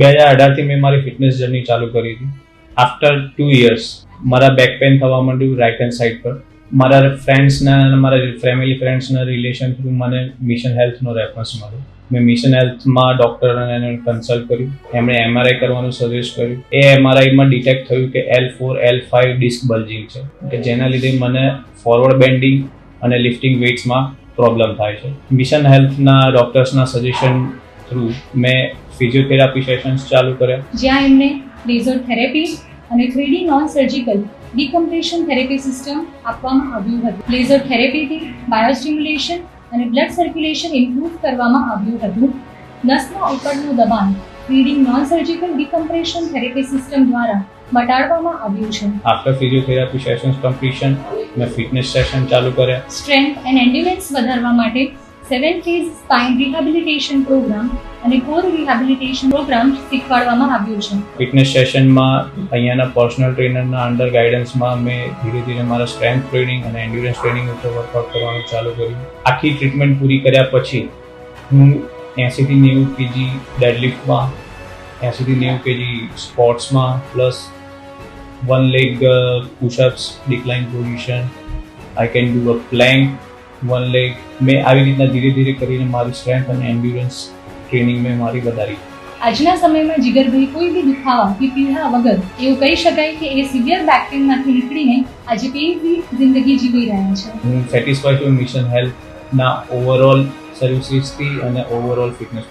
2018થી મેં મારી fitness journey ચાલુ કરી હતી. આફ્ટર 2 years મારા બેક પેન થવા માંડ્યું રાઇટ હેન્ડ સાઇડ પર. મારા ફ્રેન્ડ્સના અને મારા ફેમિલી ફ્રેન્ડ્સના રિલેશન થ્રુ મને મિશન હેલ્થનો રેફરન્સ મળ્યો. મેં મિશન હેલ્થમાં ડૉક્ટરને કન્સલ્ટ કર્યું. એમણે MRI કરવાનું સજેસ્ટ કર્યું. એ MRIમાં ડિટેક્ટ થયું કે L4 L5 ડિસ્ક બલ્જિંગ છે, કે જેના લીધે મને ફોરવર્ડ બેન્ડિંગ અને લિફ્ટિંગ વેઇટ્સમાં પ્રોબ્લેમ થાય છે. મિશન હેલ્થના ડૉક્ટર્સના સજેશન થ્રુ મેં ફિઝિયોથેરાપી સેશન્સ ચાલુ કર્યા, જ્યાં એમને લેઝર થેરેપી અને 3D non surgical decompression therapy system આપવામાં આવ્યું હતું. લેઝર થેરેપીથી બાયોસ્ટિમ્યુલેશન અને બ્લડ સર્ક્યુલેશન ઇમ્પ્રૂવ કરવામાં આવ્યું હતું. નસના ઉપરનું દબાણ 3D non surgical decompression therapy system દ્વારા મટાડવામાં આવ્યું છે. આફ્ટર ફિઝિયોથેરાપી સેશન્સ કમ્પ્લીશન મેં ફિટનેસ સેશન ચાલુ કર્યા. સ્ટ્રેન્થ એન્ડ એન્ડ્યુરન્સ વધારવા માટે 7 ફેઝ સ્પાઇન રિહેબિલિટેશન પ્રોગ્રામ અને કોર રિહેબિલિટેશન પ્રોગ્રામ શીખવાડવામાં આવ્યું છે. ફિટનેસ સેશનમાં અહીંયાના પર્સનલ ટ્રેનરના અંડર ગાઈડન્સમાં મેં ધીરે ધીરે મારા સ્ટ્રેન્થ ટ્રેનિંગ અને એન્ડ્યુરન્સ ટ્રેનિંગ ઉપર વર્કઆઉટ કરવાનું ચાલુ કર્યું. આખી ટ્રીટમેન્ટ પૂરી કર્યા પછી હું 80 થી 90 kg ડેડલિફ્ટમાં, 80 થી 90 kg સ્પોર્ટ્સમાં, plus 1 leg push-ups, decline position, I can do a Planck 1 leg. મેં આવી રીતના ધીરે ધીરે કરીને મારી સ્ટ્રેન્થ અને એન્ડ્યુરન્સ ટ્રેનિંગ મેં મારી વધારી. આજના સમયમાં જીગરભાઈ કોઈ બી દુખાવા કે પીડા વગર એવું કહી શકાય કે એ સિવિયર બેક પેનમાંથી નીકળીને આજે પેઇનફ્રી જિંદગી જીવી રહ્યા છે. હું સેટિસ્ફાઈડ છું મિશન હેલ્થના ઓવરઓલ સર્વિસીસથી અને ઓવરઓલ ફિટનેસ